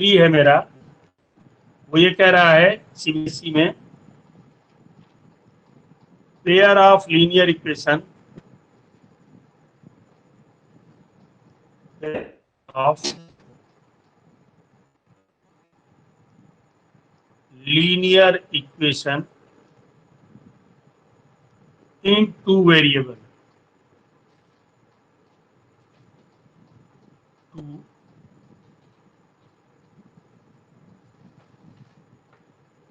3 है मेरा, वो ये कह रहा है सीबीएसई में pair of linear equation of linear equation in 2 variable, 2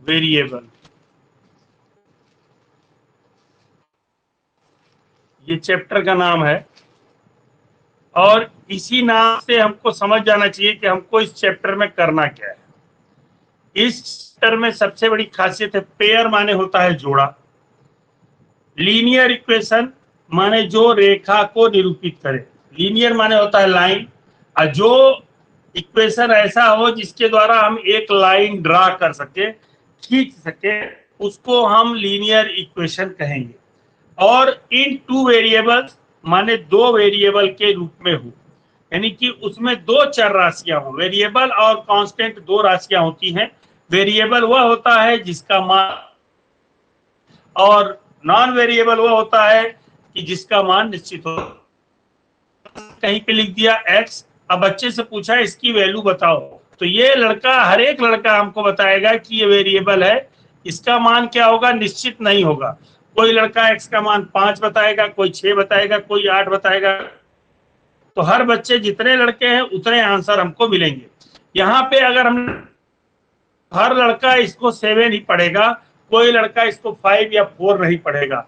variable, ये चैप्टर का नाम है। और इसी नाम से हमको समझ जाना चाहिए कि हमको इस चैप्टर में करना क्या है। इस चैप्टर में सबसे बड़ी खासियत है, पेयर माने होता है जोड़ा, लीनियर इक्वेशन माने जो रेखा को निरूपित करे, लीनियर माने होता है लाइन, और जो इक्वेशन ऐसा हो जिसके द्वारा हम एक लाइन ड्रा कर सके, खींच सके, उसको हम लीनियर इक्वेशन कहेंगे। और इन 2 वेरिएबल्स माने 2 वेरिएबल के रूप में हो, यानी कि उसमें 2 चर राशियां हो। वेरिएबल और कांस्टेंट 2 राशियां होती हैं। वेरिएबल वह होता है जिसका मान, और नॉन वेरिएबल वह होता है कि जिसका मान निश्चित हो। कहीं पे लिख दिया x, अब बच्चे से पूछा इसकी वैल्यू बताओ, तो ये लड़का, हर एक लड़का हमको बताएगा कि ये वेरिएबल है, इसका मान क्या होगा निश्चित नहीं होगा। कोई लड़का x का मान 5 बताएगा, कोई 6 बताएगा, कोई 8 बताएगा। तो हर बच्चे जितने लड़के हैं उतने आंसर हमको मिलेंगे। यहाँ पे अगर हम, हर लड़का इसको 7 ही पढ़ेगा, कोई लड़का इसको 5 या 4 नहीं पढ़ेगा,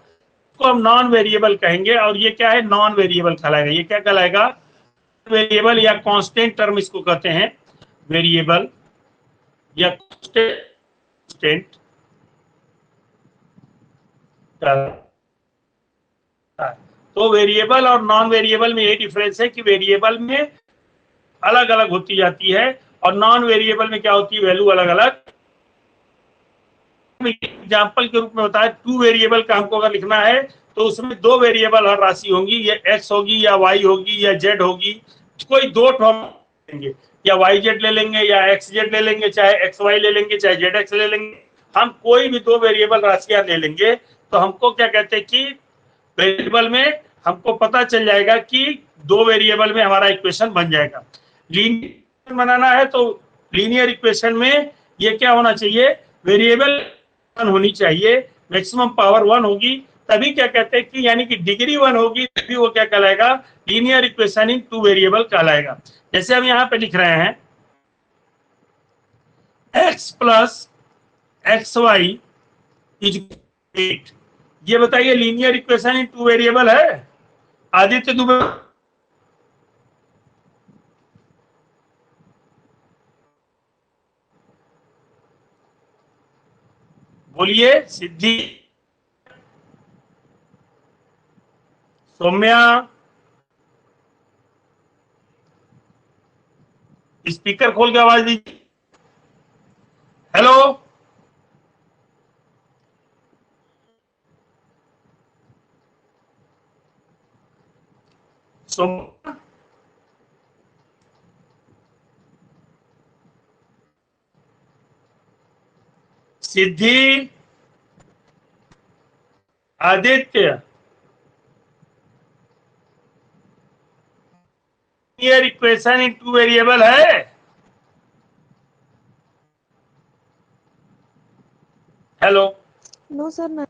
इसको हम नॉन वेरिएबल कहेंगे। और ये क्या है, नॉन वेरिएबल कहलाएगा। ये क्या कहलाएगा, वेरिएबल या कांस्टेंट टर्म इसको कहते हैं, वेरिएबल या कांस्टेंट। तो वेरिएबल और नॉन वेरिएबल में ये डिफरेंस है कि वेरिएबल में अलग अलग होती जाती है और नॉन वेरिएबल में क्या होती है, वैल्यू अलग अलग। एग्जाम्पल के रूप में बताया, 2 वेरिएबल का हमको अगर लिखना है तो उसमें 2 वेरिएबल हर राशि होंगी, ये x होगी या y होगी या z होगी। कोई 2 हम लेंगे, या yz ले लेंगे या xz ले लेंगे, चाहे xy ले लेंगे, चाहे zx ले लेंगे। हम कोई भी 2 वेरिएबल राशियां ले लेंगे तो हमको क्या कहते हैं कि वेरिएबल में हमको पता चल जाएगा कि 2 वेरिएबल में हमारा इक्वेशन बन जाएगा। लीनियर बनाना है तो लीनियर इक्वेशन में ये क्या होना चाहिए, वेरिएबल 1 होनी चाहिए, मैक्सिमम पावर 1 होगी, तभी क्या कहते हैं कि यानी कि डिग्री 1 होगी तभी वो क्या कहलाएगा, लीनियर इक्वेशन इन 2 वेरिएबल कहलाएगा। जैसे हम यहाँ पे लिख रहे हैं x plus x y is 8, ये बताइए लीनियर इक्वेशन इन 2 वेरिएबल है। आदित्य दुबे बोलिए, सिद्धि, सौम्या, स्पीकर खोल के आवाज दीजिए। Hello, Saumya, Siddhi, Aditya, linear equation in 2 variable है। हेलो, नो सर नहीं।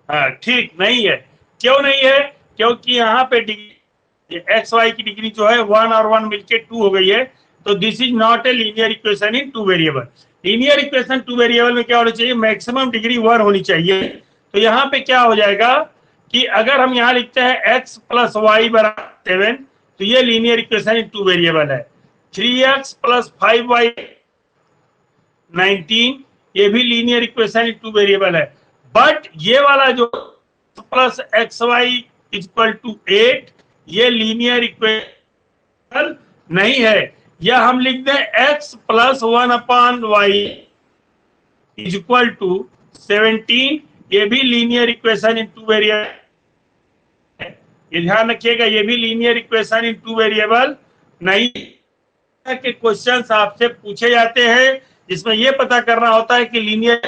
हाँ ठीक नहीं है। क्यों नहीं है, क्योंकि यहाँ पे डिग्री एक्स वाई की डिग्री जो है 1 और 1 मिलके 2 हो गई है। तो this is not a linear equation in 2 variable. Linear equation 2 variable में क्या होनी चाहिए, मैक्सिमम डिग्री 1 होनी चाहिए। तो यहाँ पे क्या हो जाएगा कि अगर हम यहाँ लिखते हैं x प्लस वाई बराबर 7, तो ये लीनियर इक्वेशन इन 2 वेरिएबल है। 3x प्लस 5y 19, ये भी लीनियर इक्वेशन इन 2 वेरिएबल है। बट ये वाला जो plus x y equal to 8, ये लीनियर इक्वेशन नहीं है। या हम लिख दें x plus 1 upon y is equal to 17, ये भी लीनियर इक्वेशन इन 2 वेरिएबल। ये ध्यान रखिएगा, ये भी लीनियर इक्वेशन इन 2 वेरिएबल नहीं के क्वेश्चंस आपसे पूछे जाते हैं जिसमें यह पता करना होता है कि लीनियर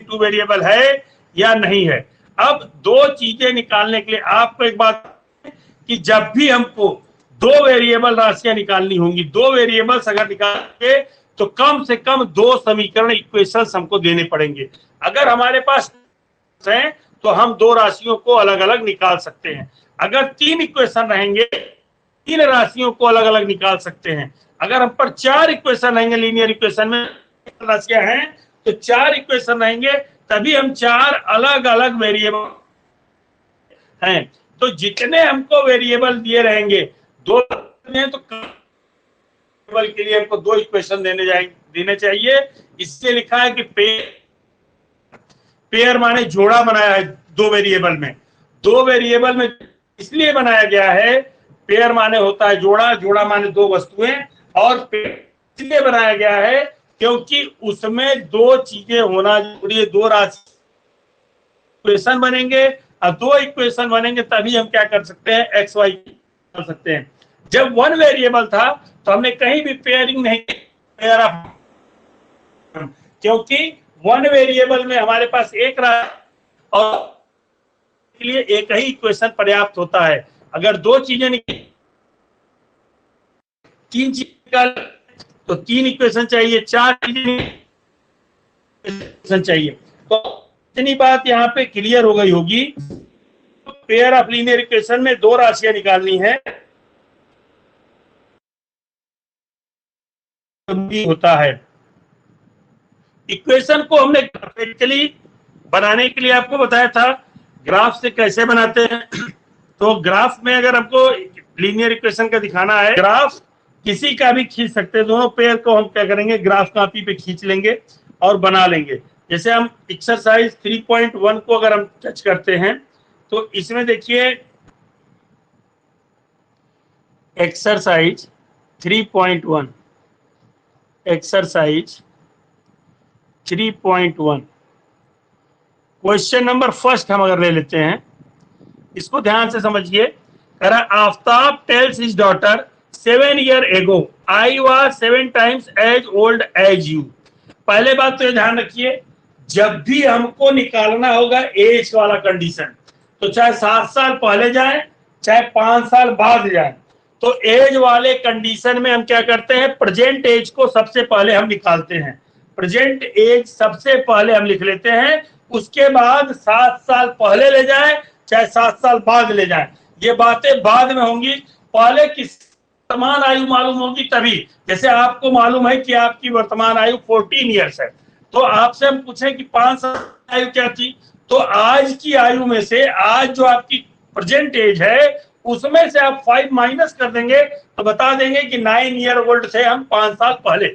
टू वेरिएबल है या नहीं है। अब दो चीजें निकालने के लिए आपको एक बात कि जब भी हमको दो वेरिएबल राशियां निकालनी होंगी, दो वेरिएबल्स अगर निकालेंगे तो कम से कम दो समीकरण इक्वेशंस हमको देने पड़ेंगे। अगर हमारे पास है तो हम दो राशियों को अलग अलग निकाल सकते हैं। अगर तीन इक्वेशन रहेंगे, तीन राशियों को अलग अलग निकाल सकते हैं। अगर हम पर चार इक्वेशन रहेंगे, लीनियर इक्वेशन में राशियां हैं तो चार इक्वेशन रहेंगे, तभी हम चार अलग अलग वेरिएबल हैं। तो जितने हमको वेरिएबल दिए रहेंगे, दो हैं तो वेरिएबल के लिए हमको दो इक्वेशन देने चाहिए। इससे लिखा है कि पेयर माने जोड़ा बनाया है दो वेरिएबल में। दो वेरिएबल में इसलिए बनाया गया है, पेयर माने होता है जोड़ा, जोड़ा माने दो वस्तुएं, और इसलिए बनाया गया है क्योंकि उसमें दो चीजें होना जरूरी है। दो राशि इक्वेशन बनेंगे और दो इक्वेशन बनेंगे तभी हम क्या कर सकते हैं, एक्स वाई कर सकते हैं। जब वन वेरिएबल था तो हमने कहीं भी पेयरिंग नहीं पेयर अप, क्योंकि वन वेरिएबल में हमारे पास एक राशि और के लिए एक ही इक्वेशन पर्याप्त होता है। अगर दो चीजें तीन चीजें तो तीन इक्वेशन चाहिए, चार चीजें चाहिए। तो इतनी बात यहाँ पे क्लियर हो गई होगी। पेयर ऑफ लीनियर इक्वेशन में दो राशियां निकालनी है होता है। इक्वेशन को हमने ग्राफिकली बनाने के लिए आपको बताया था ग्राफ से कैसे बनाते हैं। तो ग्राफ में अगर हमको लीनियर इक्वेशन का दिखाना है, ग्राफ किसी का भी खींच सकते हैं। दोनों पेयर को हम क्या करेंगे, ग्राफ कॉपी पे खींच लेंगे और बना लेंगे। जैसे हम एक्सरसाइज 3.1 को अगर हम टच करते हैं तो इसमें देखिए exercise 3.1, exercise 3.1 question number first हम अगर ले लेते हैं, इसको ध्यान से समझिए। करा Aftab tales his daughter 7 years ago I was 7 times as old as you। पहले बात तो ये ध्यान रखिए, जब भी हमको निकालना होगा एज वाला कंडीशन, तो चाहे 7 साल पहले जाए चाहे 5 साल बाद जाए, तो एज वाले कंडीशन में हम क्या करते हैं, प्रेजेंट एज को सबसे पहले हम निकालते हैं। प्रेजेंट एज सबसे पहले हम लिख लेते हैं, उसके बाद 7 साल पहले ले जाए चाहे 7 साल बाद ले जाए, ये बातें बाद में होंगी। पहले किस वर्तमान आयु मालूम होगी तभी। जैसे आपको मालूम है कि आपकी वर्तमान आयु 14 ईयर्स है, तो आपसे हम पूछें कि 5 साल आयु क्या थी, तो आज की आयु में से आज जो आपकी प्रेजेंट एज है उसमें से आप 5 माइनस कर देंगे तो बता देंगे कि 9 ईयर ओल्ड थे हम 5 साल पहले।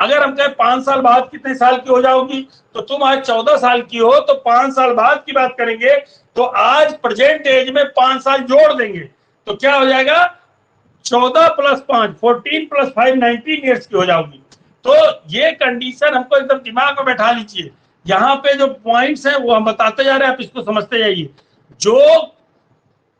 अगर हम कहें 5 साल बाद कितने साल की हो जाओगी, तो तुम आज 14 साल की हो, तो 5 साल बाद की बात करेंगे तो आज प्रेजेंट एज में 5 साल जोड़ देंगे तो क्या हो जाएगा, 14 + 5 14 + 5 19 ईयर्स की हो जाओगी। तो ये कंडीशन हमको एकदम दिमाग में बैठा लीजिए। यहाँ पे जो पॉइंट्स हैं वो हम बताते जा रहे हैं, आप इसको समझते जाइए। जो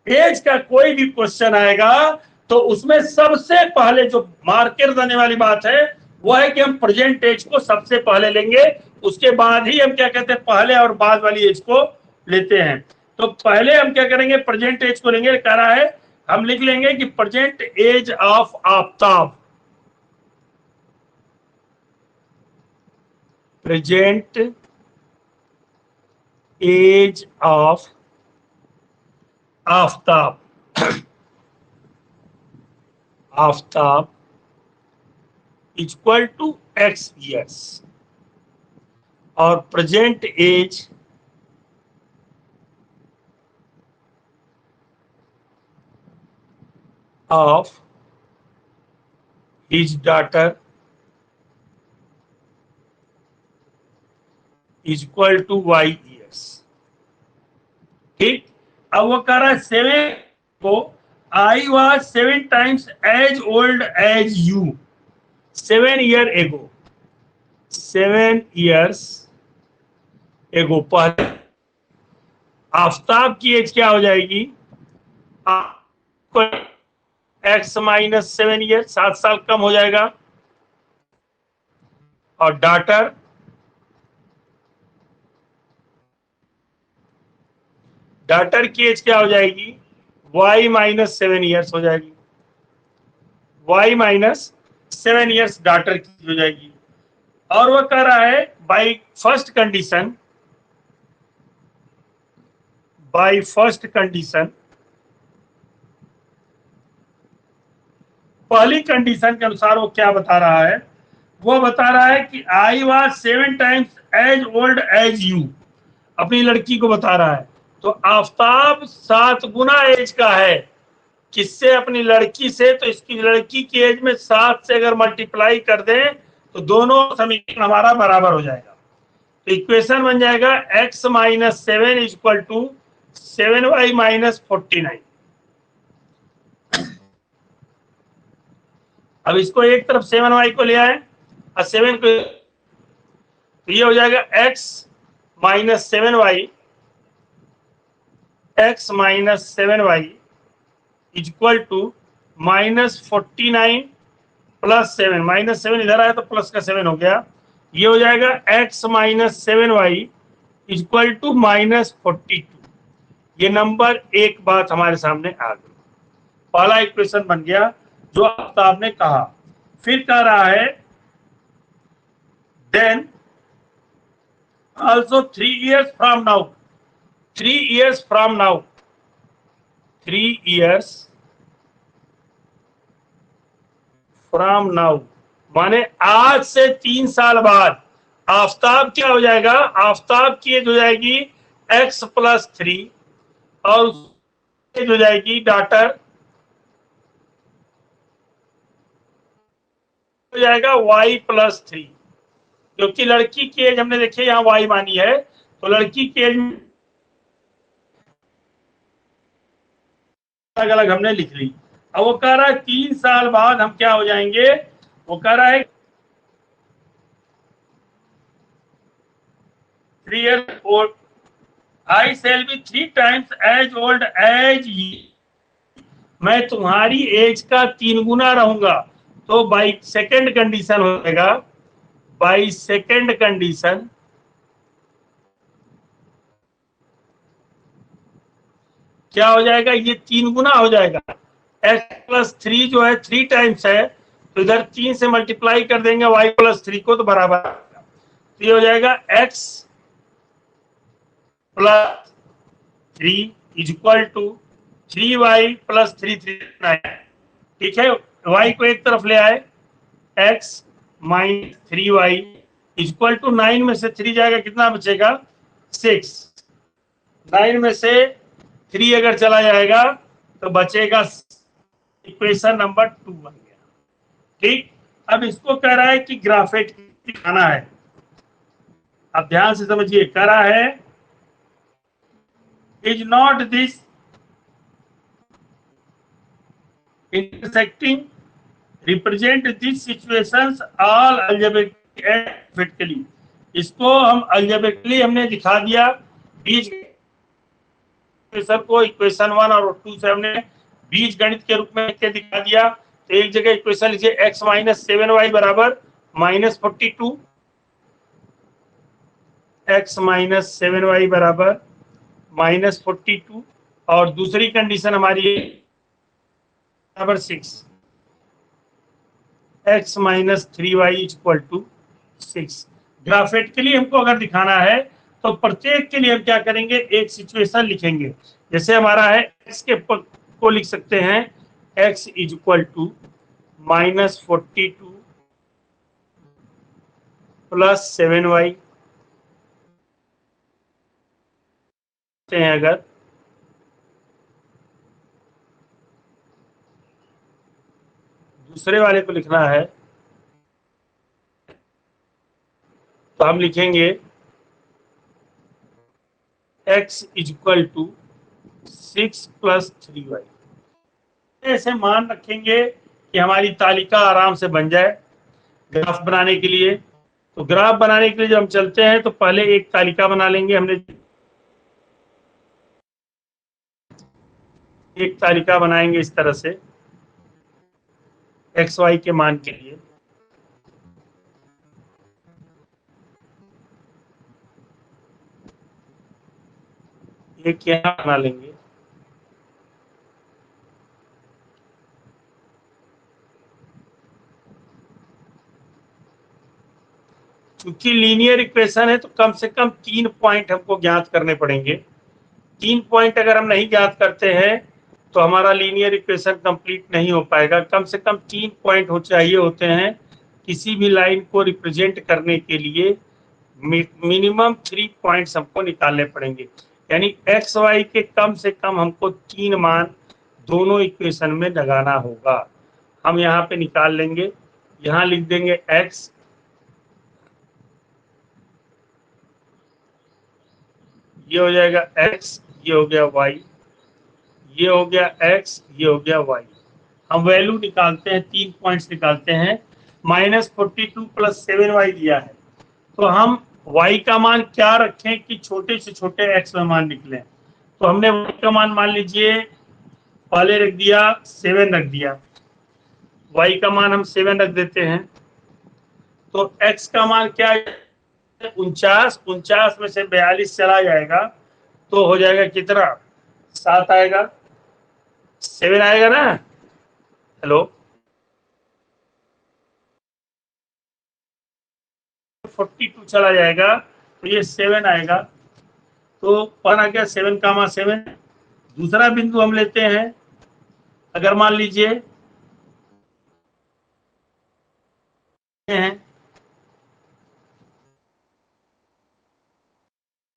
एज का कोई भी क्वेश्चन आएगा तो उसमें सबसे पहले जो मार्कर देने वाली बात है वो है कि हम प्रेजेंट एज को सबसे पहले लेंगे, उसके बाद ही हम क्या कहते हैं, पहले और बाद वाली एज को लेते हैं। तो पहले हम क्या करेंगे, प्रेजेंट एज को लेंगे। कह रहा है हम लिख लेंगे कि present age of Aftab, present age of Aftab, Aftab equal to x years, और present age of his daughter is equal to y years। ठीक, अब वो कह रहा है 7 को I was 7 times as old as you 7 years ago, 7 years ago। पहले आफ्ताब की एज क्या हो जाएगी, x - 7 ईयर, 7 साल कम हो जाएगा, और डॉटर की एज क्या हो जाएगी, y माइनस 7 ईयर्स हो जाएगी, y माइनस 7 ईयर्स डॉटर की हो जाएगी। और वो कह रहा है बाई फर्स्ट कंडीशन, पहली कंडीशन के अनुसार वो क्या बता रहा है, वो बता रहा है कि I was 7 times as old as you, अपनी लड़की को बता रहा है। तो आफताब 7 गुना एज का है, किससे, अपनी लड़की से। तो इसकी लड़की की एज में 7 से अगर मल्टीप्लाई कर दें तो दोनों समीकरण हमारा बराबर हो जाएगा। तो इक्वेशन बन जाएगा x minus 7 is equal to 7y minus 49। अब इसको एक तरफ 7y को ले आए और 7 को, तो ये हो जाएगा x minus 7y, x minus 7y is equal to minus 49 plus 7, minus 7 इधर आया तो प्लस का 7 हो गया, ये हो जाएगा x minus 7y is equal to minus 42। ये नंबर एक बात हमारे सामने आ गई, पहला इक्वेशन बन गया जो आपने कहा। फिर कह रहा है then also 3 years from now, 3 years from now, 3 years from now माने आज से 3 साल बाद आफताब क्या हो जाएगा, आफताब की एज हो जाएगी x प्लस 3 और एज हो जाएगी डॉटर हो जाएगा y प्लस 3, क्योंकि लड़की की एज हमने देखिए यहाँ y मानी है, तो लड़की की एज अलग अलग हमने लिख ली। अब वो कह रहा है 3 साल बाद हम क्या हो जाएंगे, वो कह रहा है 3 years old, I shall be 3 times as old as you, मैं तुम्हारी एज का 3 गुना रहूंगा। तो बाई सेकेंड कंडीशन हो जाएगा, बाई सेकेंड कंडीशन क्या हो जाएगा, ये 3 गुना हो जाएगा। x प्लस 3 जो है 3 टाइम्स है, तो इधर 3 से मल्टीप्लाई कर देंगे y प्लस 3 को, तो बराबर आएगा। तो ये हो जाएगा x plus 3 is equal to 3y plus 3 ठीक है, y को एक तरफ ले आए, x minus 3y is equal to 9 में से 3 जाएगा, कितना बचेगा 6, 9 में से 3 अगर चला जाएगा तो बचेगा, इक्वेशन नंबर 2 बन गया। ठीक, अब इसको कह रहा है कि ग्राफिक दिखाना है। अब ध्यान से समझिए, कह रहा है is not this intersecting represent this situations all algebraically, इसको हम अलजेब्रिकली हमने दिखा दिया, बीज को इक्वेशन 1 और 2 से हमने बीज गणित के रूप में दिखा दिया। तो एक जगह इक्वेशन लिखिए x माइनस 7y बराबर माइनस 42, x माइनस 7y बराबर माइनस 42, और दूसरी कंडीशन हमारी बराबर 6, x minus 3y equal to 6। Graphically हमको अगर दिखाना है तो प्रत्येक के लिए हम क्या करेंगे, एक सिचुएशन लिखेंगे। जैसे हमारा है x के को लिख सकते हैं x is equal to minus 42 plus 7y हैं। अगर दूसरे वाले को लिखना है तो हम लिखेंगे x is equal to 6 plus 3y। ऐसे मान रखेंगे कि हमारी तालिका आराम से बन जाए ग्राफ बनाने के लिए। तो ग्राफ बनाने के लिए जब हम चलते हैं तो पहले एक तालिका बना लेंगे, हमने एक तालिका बनाएंगे इस तरह से एक्स वाई के मान के लिए। एक यहाँ बना लेंगे। क्योंकि लीनियर इक्वेशन है तो कम से कम 3 पॉइंट हमको ज्ञात करने पड़ेंगे। 3 पॉइंट अगर हम नहीं ज्ञात करते हैं तो हमारा लीनियर इक्वेशन कंप्लीट नहीं हो पाएगा। कम से कम 3 पॉइंट हो चाहिए होते हैं किसी भी लाइन को रिप्रेजेंट करने के लिए। मिनिमम 3 पॉइंट्स हमको निकालने पड़ेंगे, यानी एक्स वाई के कम से कम हमको 3 मान दोनों इक्वेशन में लगाना होगा। हम यहाँ पे निकाल लेंगे, यहाँ लिख देंगे एक्स, ये हो जाएगा x, ये हो गया y, ये हो गया x, ये हो गया y। हम वैल्यू निकालते हैं, 3 पॉइंट्स निकालते हैं। -42 + 7y दिया है, तो हम y का मान क्या रखें कि छोटे से छोटे x में मान निकले। तो हमने y का मान लीजिए पहले रख दिया 7 रख दिया, y का मान हम 7 रख देते हैं। तो x का मान क्या है 49, 49 में से 42 चला जाएगा तो हो जाएगा कितना, 7 आएगा, 7 आएगा ना। हेलो, 42 चला जाएगा तो ये 7 आएगा। तो पन आ गया 7 का मान 7। दूसरा बिंदु हम लेते हैं, अगर मान लीजिए हैं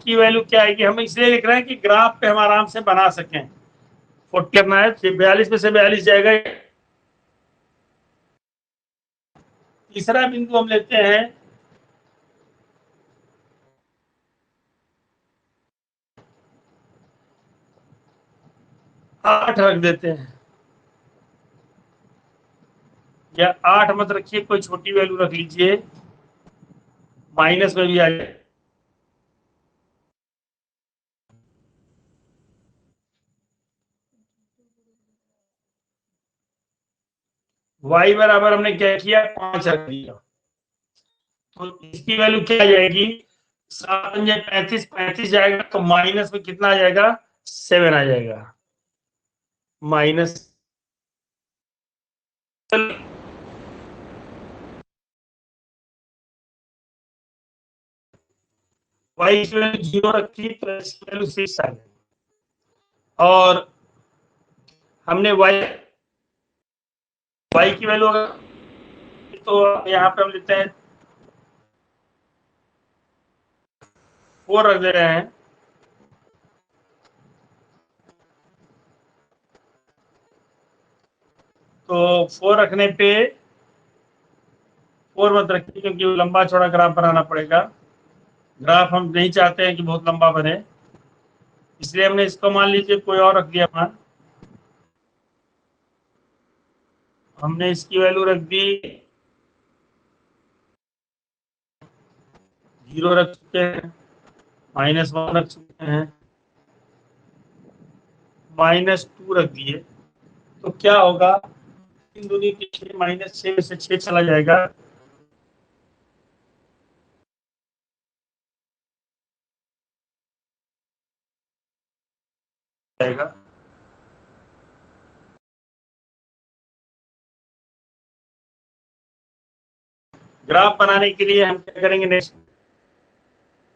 की वैल्यू क्या आएगी, हम इसलिए लिख रहे हैं कि ग्राफ पे हम आराम से बना सकें। 40 करना है, 42 में से 42 जाएगा। तीसरा बिंदु हम लेते हैं, 8 रख देते हैं, या 8 मत रखिए, कोई छोटी वैल्यू रख लीजिए, माइनस में भी आ जाए। y बराबर हमने क्या किया, 5 रख दिया, तो इसकी वैल्यू क्या आ जाएगी, 7 35, 35 जाएगा तो माइनस में कितना आ जाएगा, 7 आ जाएगा, माइनस। y की वैल्यू 0 रखी तो इसकी वैल्यू 6 आ गई। और हमने y की वैल्यू अगर तो यहाँ पे हम लेते हैं 4 रख दे रहे हैं, तो 4 रखने पे 4 मत रखिए क्योंकि लंबा चौड़ा ग्राफ बनाना पड़ेगा। ग्राफ हम नहीं चाहते हैं कि बहुत लंबा बने, इसलिए हमने इसको मान लीजिए कोई और रख दिया मान। हमने इसकी वैल्यू रख दी 0 रख चुके हैं, -1 रख चुके हैं, -2 रख दिए। तो क्या होगा, 3 दूनी 6, -6 में से 6 चला जाएगा, जाएगा। ग्राफ बनाने के लिए हम क्या करेंगे, नेक्स्ट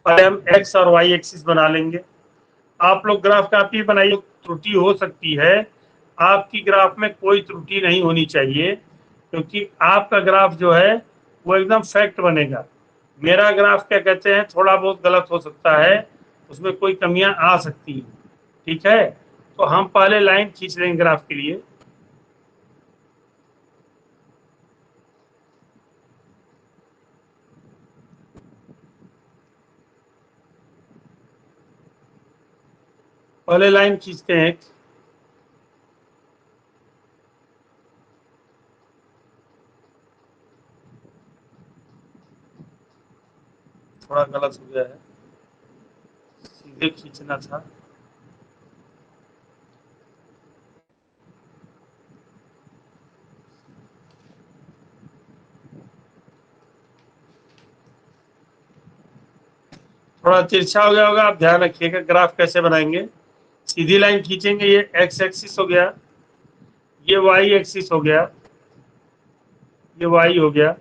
पहले हम एक्स और वाई एक्सिस बना लेंगे। आप लोग ग्राफ काफी बनाइए, त्रुटि हो सकती है, आपकी ग्राफ में कोई त्रुटि नहीं होनी चाहिए, क्योंकि आपका ग्राफ जो है वो एकदम फैक्ट बनेगा। मेरा ग्राफ क्या कहते हैं थोड़ा बहुत गलत हो सकता है, उसमें कोई कमियां आ सकती हैं, ठीक है। तो हम पहले लाइन खींच लेंगे ग्राफ के लिए। पहले लाइन खींचते हैं, थोड़ा गलत हो गया है, सीधे खींचना था। थोड़ा तिरछा हो गया होगा, आप ध्यान रखिएगा ग्राफ कैसे बनाएंगे। सीधी लाइन खींचेंगे, ये एक्स एक्सिस हो गया, ये वाई एक्सिस हो गया, ये वाई हो गया,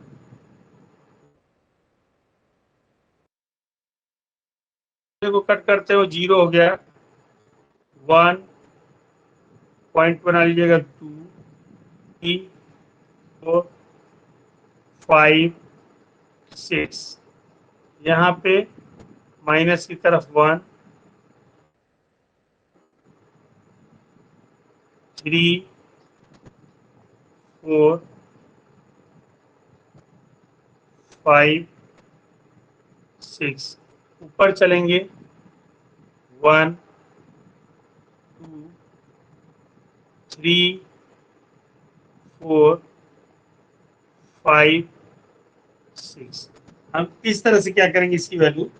को कट करते हो 0 हो गया, 1 पॉइंट बना लीजिएगा, 2 3 4 5 6, यहाँ पे माइनस की तरफ 1 3 4 5 6, ऊपर चलेंगे 1 2 3 4 5 6। हम इस तरह से क्या करेंगे, इसकी वैल्यू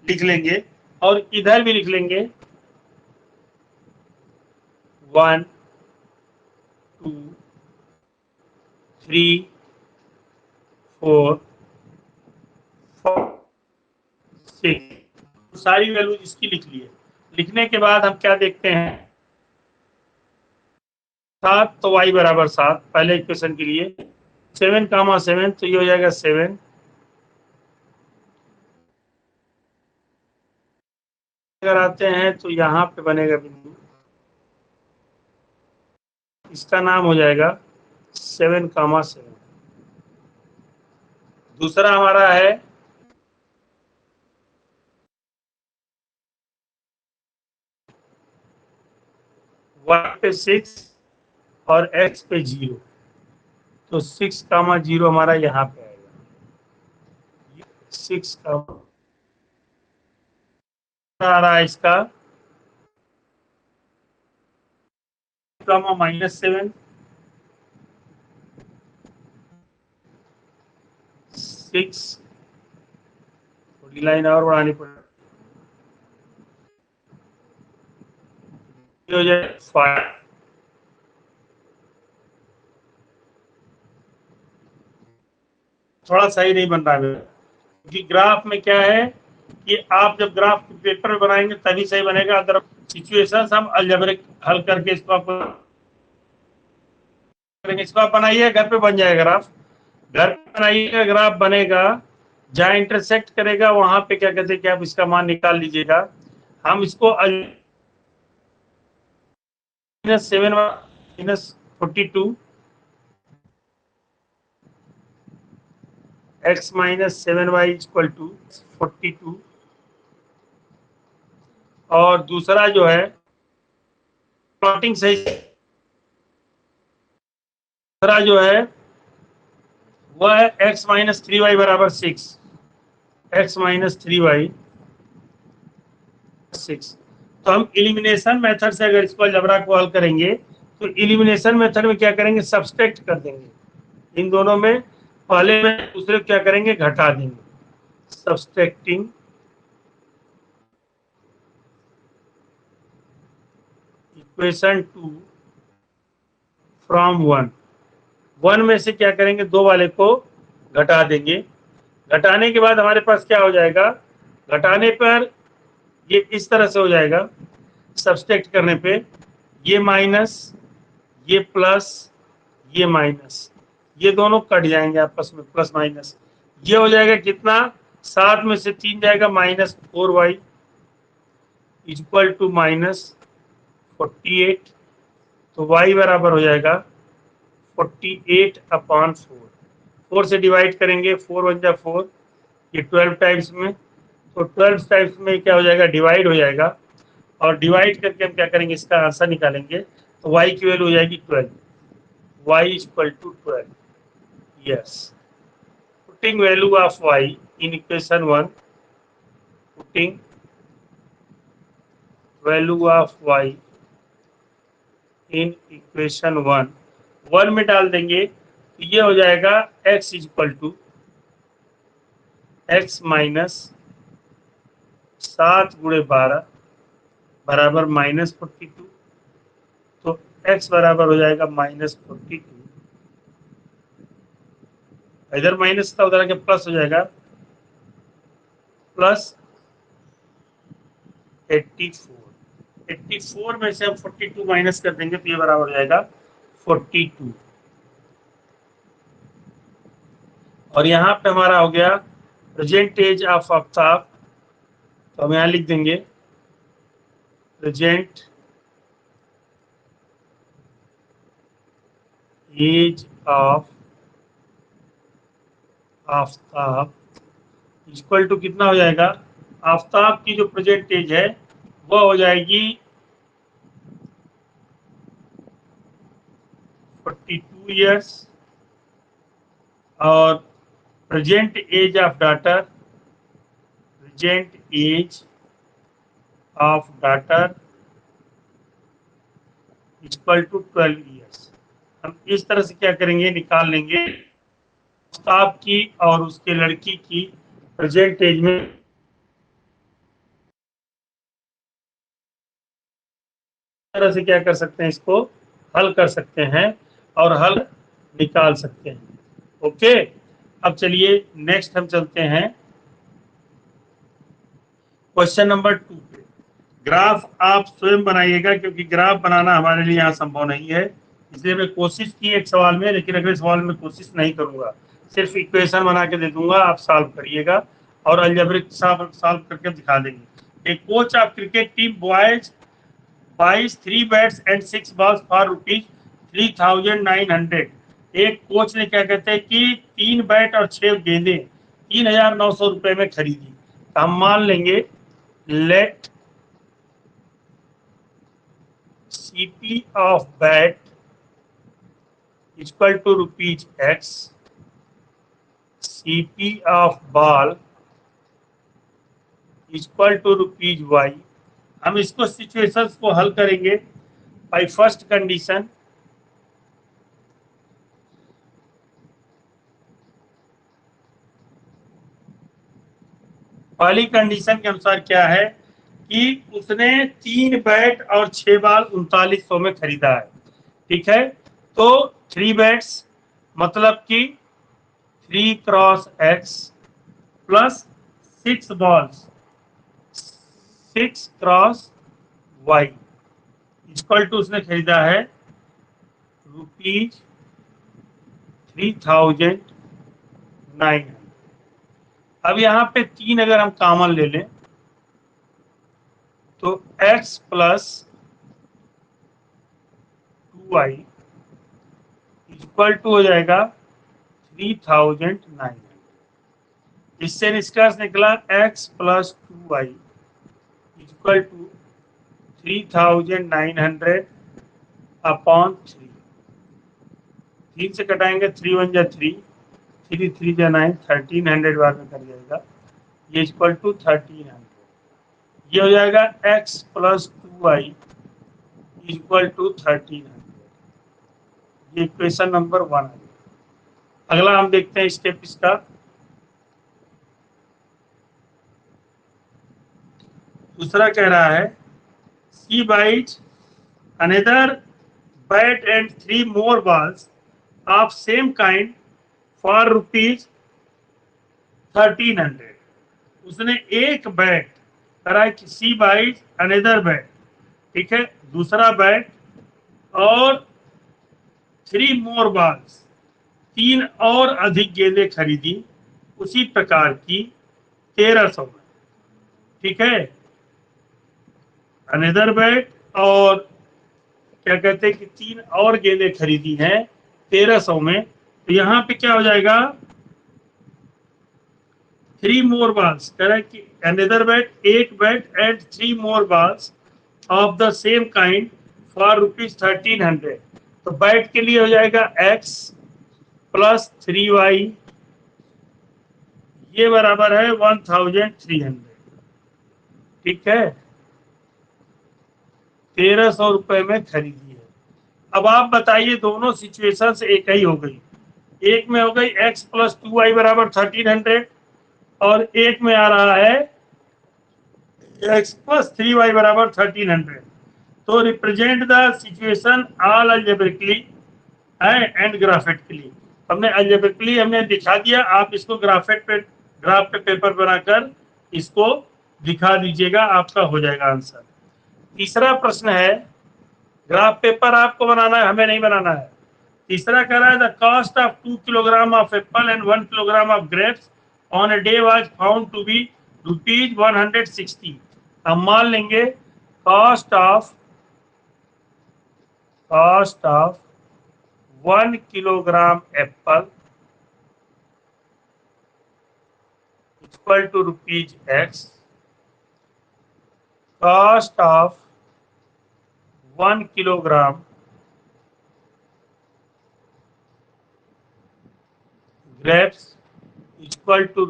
लिख लेंगे और इधर भी लिख लेंगे 1 2 3 4 5 6, सारी वैल्यू इसकी लिख लिए। लिखने के बाद हम क्या देखते हैं, 7 तो y बराबर 7 पहले इक्वेशन के लिए, 7 तो ये हो जाएगा 7, अगर आते हैं तो यहाँ पे बनेगा बिंदु, इसका नाम हो जाएगा 7, दूसरा हमारा है y पे 6 और x पे 0, तो 6, 0 हमारा यहाँ पे आएगा, 6 आ रहा है इसका -7 6, थोड़ी लाइन और बढ़ानी पड़ेगी, हो जाए 5, थोड़ा सही नहीं बन रहा है क्योंकि ग्राफ में क्या है कि आप जब ग्राफ पेपर बनाएंगे तभी सही बनेगा, अगर सिचुएशन हम अलजेब्रिक हल करके इसको आप करेंगे, इसको आप बनाइए, घर पे बन जाएगा ग्राफ, घर पे बनाइएगा, ग्राफ बनेगा, जहाँ इंटरसेक्ट करेगा वहां पे क्या कहते हैं कि आप इसका मान निकाल लीजिएगा। हम इसको -7 -42 x -7y = 42, और दूसरा जो है प्लॉटिंग सही, दूसरा जो है वह है x -3y = 6, x -3y 6। तो हम इलिमिनेशन मेथड से अगर इसको अलजेब्रा को हल करेंगे तो इलिमिनेशन मेथड में क्या करेंगे, सब्सट्रैक्ट कर देंगे इन दोनों में, पहले में दूसरे क्या करेंगे, घटा देंगे, सब्सट्रैक्टिंग इक्वेशन 2 फ्रॉम 1 में से क्या करेंगे, 2 वाले को घटा देंगे, घटाने के बाद हमारे पास क्या हो जाएगा, घटाने पर ये इस तरह से हो जाएगा, सब्सट्रैक्ट करने पे ये माइनस, ये प्लस, ये माइनस, ये दोनों कट जाएंगे आपस में, प्लस माइनस, ये हो जाएगा कितना, 7 में से 3 जाएगा, -4y = -48, तो y बराबर हो जाएगा 48/4, 4 से डिवाइड करेंगे, 4 × 1 = 4, ये 12 टाइम्स में, तो 12 टाइम्स में क्या हो जाएगा, डिवाइड हो जाएगा, और डिवाइड करके हम क्या करेंगे, इसका आंसर निकालेंगे, तो y की वैल्यू हो जाएगी 12, y = 12, yes, putting value of y in equation 1, putting value of y in equation 1 में डाल देंगे तो ये हो जाएगा x = x -7 × 12 बराबर -42, तो x बराबर हो जाएगा -42, इधर माइनस था उधर के प्लस हो जाएगा, +84, 84 में से हम 42 माइनस कर देंगे तो ये बराबर हो जाएगा 42। और यहाँ पे हमारा हो गया प्रेजेंट एज ऑफ आफ्ताब, तो हम यहाँ लिख देंगे present age of Aftab equal to कितना हो जाएगा, आफ्ताब की जो प्रेजेंट एज है वह हो जाएगी 42 ईयर्स, और present age of daughter, present age of daughter equal to 12 years. हम इस तरह से क्या करेंगे, निकाल लेंगे आफ्ताब की और उसके लड़की की प्रेजेंट एज में, तरह से क्या कर सकते हैं, इसको हल कर सकते हैं और हल निकाल सकते हैं। ओके, अब चलिए नेक्स्ट हम चलते हैं क्वेश्चन नंबर 2 पे। ग्राफ आप स्वयं बनाइएगा क्योंकि ग्राफ बनाना हमारे लिए यहाँ संभव नहीं है, इसलिए मैं कोशिश की एक सवाल में, लेकिन अगले सवाल में कोशिश नहीं करूंगा, सिर्फ इक्वेशन बना के दे दूंगा, आप सॉल्व करिएगा और अलजेब्रिक सॉल्व करके दिखा देंगे। एक coach of cricket team boys buys 3 bats and 6 balls for rupees 3,900। एक कोच ने क्या कहते हैं कि 3 बैट और 6 गेंदे 3,900 रुपए में खरीदी। तो हम मान लेंगे let CP of bat equal to rupees x, CP of ball equal to rupees y. हम इसको सिचुएशंस को हल करेंगे बाय फर्स्ट कंडीशन। पहली कंडीशन के अनुसार क्या है कि उसने 3 बैट और 6 बॉल 3900 में खरीदा है, ठीक है। तो 3 बैट्स मतलब कि 3 cross x plus 6 balls 6 cross y equal to उसने खरीदा है रुपीज 3,900। अब यहाँ पे 3 अगर हम कॉमन ले लें तो x plus 2y equal to हो जाएगा 3,900। इससे निष्कर्ष निकला x plus 2y equal to 3,900 upon 3। 3 से कटाएंगे 3 1 जा 3, 3 3 जा 9, 1300 बाद में कर जाएगा, ये इक्वल टू 1300। ये हो जाएगा x plus 2y equal to 1300। ये इक्वेशन नंबर 1 है। अगला हम देखते हैं स्टेप इसका। दूसरा कह रहा है C bought another bat and 3 more balls of same kind for rupees 1300। उसने एक बैट करा कि सी बाइट अनदर बैट, ठीक है, दूसरा बैट और 3 मोर बॉल्स 3 और अधिक गेंदें खरीदी उसी प्रकार की 1300 में, ठीक है। अनदर बैट और क्या कहते हैं कि 3 और गेंदें खरीदी हैं 1300 में, तो यहाँ पे क्या हो जाएगा 3 मोर बॉल्स कह रहा है कि अनदर बैट, एक bat and 3 more balls of the same kind for rupees 1300। तो बैट के लिए हो जाएगा x प्लस 3y, ये बराबर है 1300, ठीक है। 1300 रुपए में खरीदी है। अब आप बताइए दोनों सिचुएशन से एक ही हो गई, एक में हो गई x प्लस 2y बराबर 1300 और एक में आ रहा है x प्लस 3y बराबर 1300। तो represent the situation all algebraically and graphically. हमने अलजेब्रिकली हमने दिखा दिया, आप इसको ग्राफ पे पेपर बनाकर इसको दिखा दीजिएगा, आपका हो जाएगा आंसर। तीसरा प्रश्न है, ग्राफ पेपर आपको बनाना है, हमें नहीं बनाना है। तीसरा कह रहा है the cost of 2 kilogram of apple and 1 kilogram of grapes on a day was found to be ₹160। हम मान लेंगे cost of 1 kilogram apple equal to ₹X, cost of 1 kilogram grapes equal to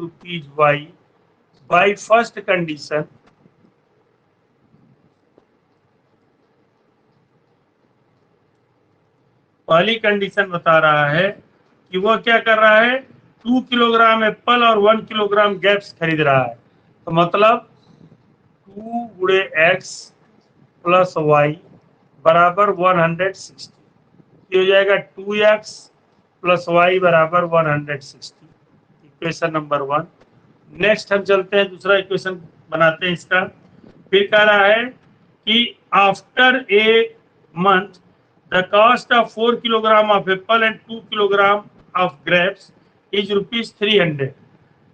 ₹Y by first condition, पहली condition बता रहा है कि वो क्या कर रहा है, 2 किलोग्राम एप्पल और 1 किलोग्राम ग्रेप्स खरीद रहा है। तो मतलब 2 गुणे x प्लस y बराबर 160, ये हो जाएगा 2x प्लस y बराबर 160, इक्वेशन नंबर 1। नेक्स्ट हम चलते हैं, दूसरा इक्वेशन बनाते हैं इसका। फिर कह रहा है कि after a month the cost of 4 kilogram of apple and 2 kilogram of grapes is ₹300।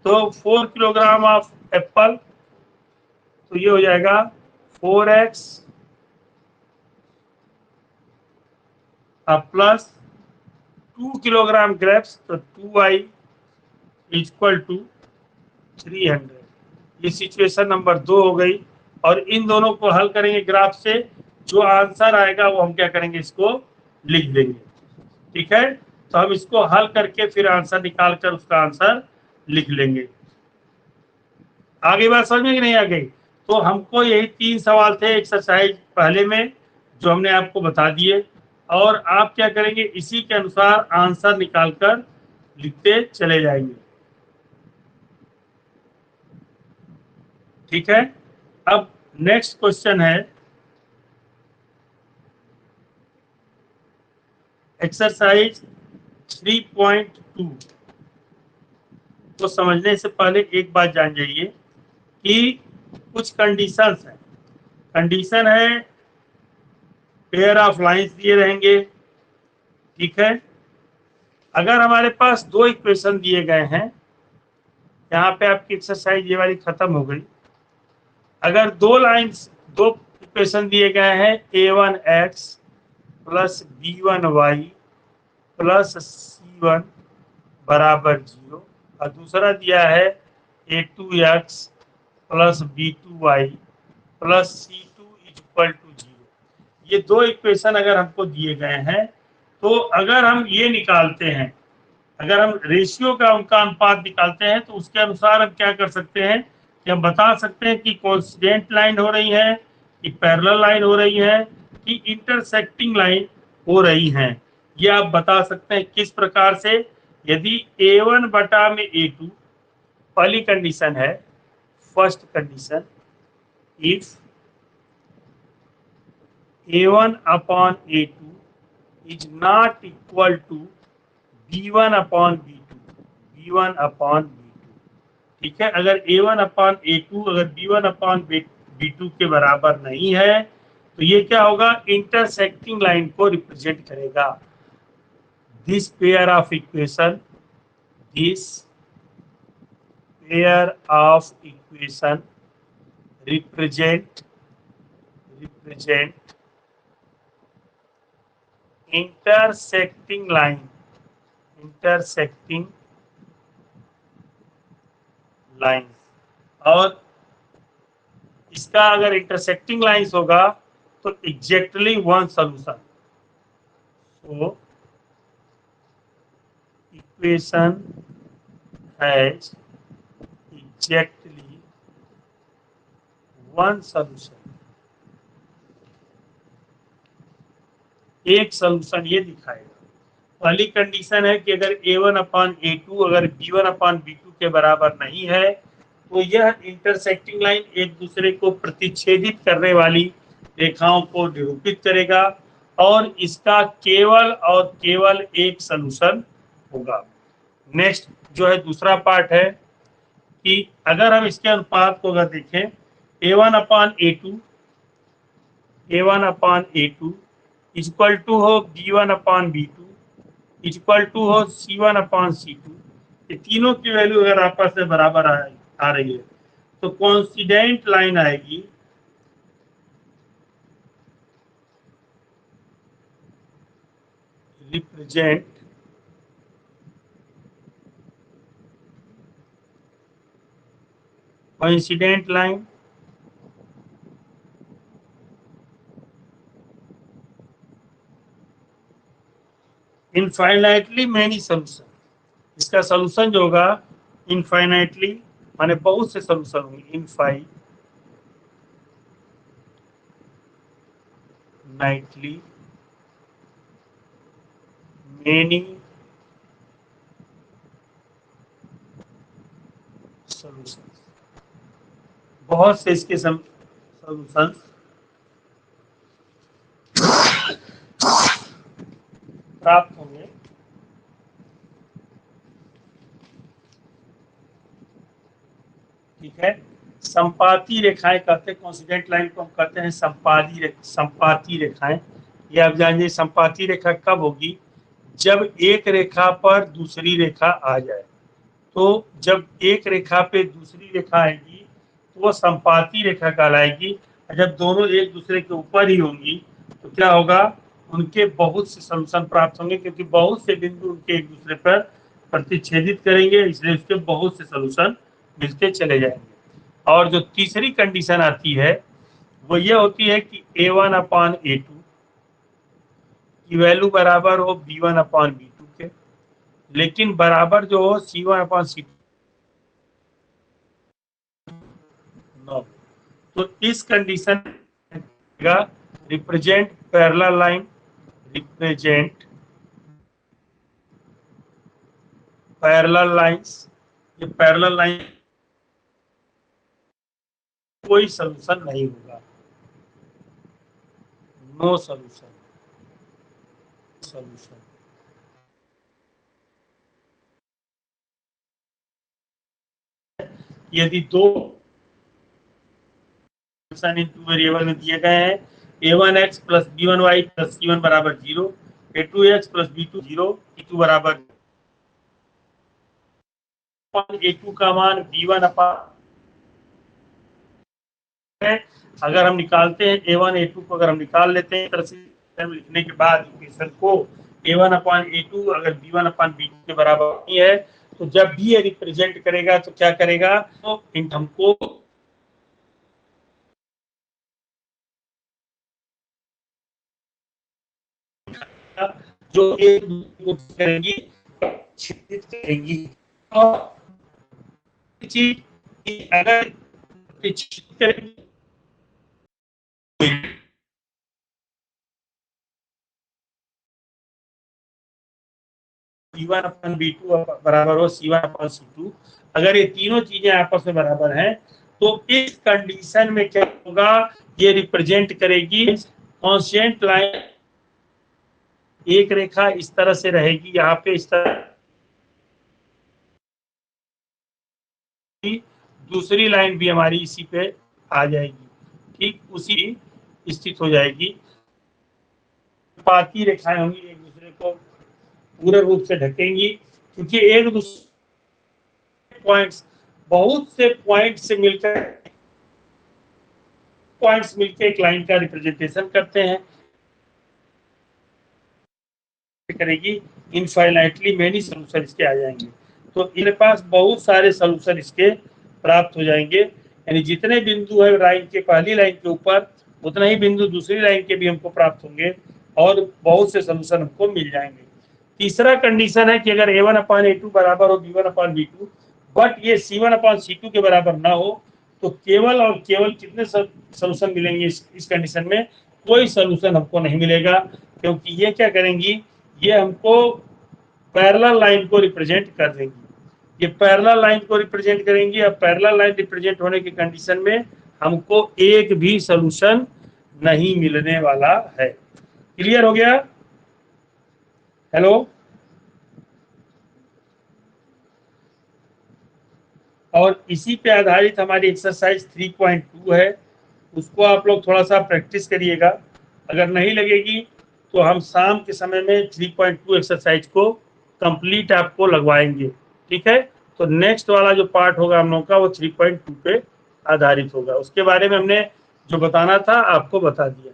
तो 4 किलोग्राम ऑफ एप्पल, तो ये हो जाएगा 4x प्लस 2 किलोग्राम ग्रेप्स, तो 2y इक्वल टू 300। ये सिचुएशन नंबर 2 हो गई। और इन दोनों को हल करेंगे ग्राफ से, जो आंसर आएगा वो हम क्या करेंगे, इसको लिख देंगे। ठीक है, तो हम इसको हल करके फिर आंसर निकाल कर उसका आंसर लिख लेंगे। आगे बात समझ में कि नहीं आ गई? तो हमको यही 3 सवाल थे एक्सरसाइज पहले में, जो हमने आपको बता दिए, और आप क्या करेंगे, इसी के अनुसार आंसर निकालकर लिखते चले जाएंगे। ठीक है, अब नेक्स्ट क्वेश्चन है एक्सरसाइज 3.2। तो समझने से पहले एक बात जान जाइए कि कुछ कंडीशंस हैं। कंडीशन है पेयर ऑफ लाइंस दिए रहेंगे। ठीक है, अगर हमारे पास 2 इक्वेशन दिए गए हैं, यहाँ पे आपकी एक्सरसाइज ये वाली खत्म हो गई। अगर 2 इक्वेशन दिए गए हैं, a1x plus b1y plus c1 बराबर 0, और दूसरा दिया है a2x plus b2y plus c2 equal to 0। ये 2 इक्वेशन अगर हमको दिए गए हैं, तो अगर हम ये निकालते हैं, अगर हम रेशियो का उनका अनुपात निकालते हैं, तो उसके अनुसार हम क्या कर सकते हैं कि हम बता सकते हैं कि कॉन्स्टेंट लाइन हो रही है, कि पैरेलल लाइन हो रही है, कि इंटरसेक्टिंग लाइन हो रही हैं। ये आप बता सकते हैं किस प्रकार से, यदि a1 बटा में a2 पहली कंडीशन है, first condition, if a1 upon a2 is not equal to b1 upon b2। ठीक है, अगर a1 अपॉन a2 अगर b1 अपॉन b2 के बराबर नहीं है, तो ये क्या होगा, इंटरसेक्टिंग लाइन को रिप्रेजेंट करेगा। This pair of equation represent intersecting line और इसका अगर इंटरसेक्टिंग लाइंस होगा तो exactly one solution. So equation has exactly one solution. एक सॉल्यूशन ये दिखाएगा। पहली कंडीशन है कि अगर a1 अपॉन a2 अगर b1 अपॉन b2 के बराबर नहीं है, तो यह इंटरसेक्टिंग लाइन एक दूसरे को प्रतिच्छेदित करने वाली रेखाओं को निरूपित करेगा, और इसका केवल और केवल एक सॉल्यूशन होगा। नेक्स्ट जो है दूसरा पार्ट है कि अगर हम इसके अनुपात को अगर देखें, a1 upon a2 A1 upon A2 equal to हो B1 upon B2 equal to हो C1 अपॉन C2। ये तीनों की वैल्यू अगर आपस में बराबर आ रही है तो कोइंसिडेंट लाइन आएगी represent coincident line infinitely many solution. इसका सोल्यूशन जो होगा इनफाइनाइटली माने बहुत से सोल्यूशन होंगे, इनफाइनाइटली मैनी सोल्यूशन, बहुत से इसके सोल्यूशन प्राप्त होंगे। ठीक है, संपाती रेखाएं कहते हैं, कोइंसिडेंट लाइन को हम कहते हैं संपाती रेखाएं। ये आप जानिए संपाती रेखा कब होगी, जब एक रेखा पर दूसरी रेखा आ जाए। तो जब एक रेखा पे दूसरी रेखा आएगी तो वो संपाती रेखा कहलाएगी। जब दोनों एक दूसरे के ऊपर ही होंगी तो क्या होगा, उनके बहुत से सॉल्यूशन प्राप्त होंगे, क्योंकि बहुत से बिंदु उनके एक दूसरे पर प्रतिच्छेदित करेंगे, इसलिए उसके बहुत से सॉल्यूशन मिलते चले जाएंगे। और जो तीसरी कंडीशन आती है वो ये होती है कि A1 अपॉन A2 की वैल्यू बराबर हो B1 अपॉन B2 के, लेकिन बराबर जो हो C1 अपॉन C2 न। तो इस कंडीशन का represent parallel line, represent parallel lines. ये पैरेलल लाइन कोई सॉल्यूशन नहीं होगा, नो सॉल्यूशन, सॉल्यूशन। यदि दो फंक्शन इन टू वेरिएबल में दिए गए हैं, a1x plus b1y plus c1 बराबर 0, a2x प्लस b2 0, e2 बराबर a2 का मान b1 अपॉन है। अगर हम निकालते हैं a1 a2 को, अगर हम निकाल लेते हैं तरह से लिखने के बाद इक्वेशन को, a1 अपॉन a2 अगर b1 अपॉन b2 के बराबर नहीं है तो जब भी ये रिप्रेजेंट करेगा तो क्या करेगा, तो हमको जो एक दूसरे को करेंगी छिद्रित करेंगी। और चीज अगर करेंगी B1 अपन B2 बराबर हो C1 अपन C2, अगर ये तीनों चीजें आपस में बराबर हैं तो इस कंडीशन में क्या होगा, ये रिप्रेजेंट करेगी कांस्टेंट लाइन। एक रेखा इस तरह से रहेगी, यहाँ पे इस तरह, दूसरी लाइन भी हमारी इसी पे आ जाएगी, ठीक उसी स्थित हो जाएगी। पाती रेखाएं होंगी, एक दूसरे को पूर्ण रूप से ढकेंगी, क्योंकि एक दूसरे पॉइंट्स, बहुत से पॉइंट से मिलकर पॉइंट्स मिलकर एक लाइन का रिप्रेजेंटेशन करते हैं, करेगी इनफाइनाइटली मेनी सोल्यूशन इसके आ जाएंगे। तो इनके पास बहुत सारे सोल्यूशन इसके प्राप्त हो जाएंगे, यानी जितने बिंदु है लाइन के पहली लाइन के ऊपर उतना ही बिंदु दूसरी लाइन के भी हमको प्राप्त होंगे और बहुत से सोल्यूशन हमको मिल जाएंगे। तीसरा कंडीशन है कि अगर A1 अपॉन A2 बराबर हो B1 अपॉन B2 बट ये C1 अपॉन C2 के बराबर ना हो तो केवल और केवल कितने सोल्यूशन मिलेंगे इस कंडीशन में, कोई सोल्यूशन हमको नहीं मिलेगा, क्योंकि ये क्या करेंगी, ये हमको पैरेलल लाइन को रिप्रेजेंट कर देंगी। ये पैरेलल लाइन को रिप्रेजेंट करेंगी, अब पैरेलल लाइन रिप्रेजेंट होने की कंडीशन में हमको एक भी सोल्यूशन नहीं मिलने वाला है। क्लियर हो गया? हेलो, और इसी पे आधारित हमारी एक्सरसाइज 3.2 है, उसको आप लोग थोड़ा सा प्रैक्टिस करिएगा। अगर नहीं लगेगी तो हम शाम के समय में 3.2 एक्सरसाइज को कंप्लीट आपको लगवाएंगे, ठीक है। तो नेक्स्ट वाला जो पार्ट होगा हम लोग का वो 3.2 पे आधारित होगा। उसके बारे में हमने जो बताना था आपको बता दिया।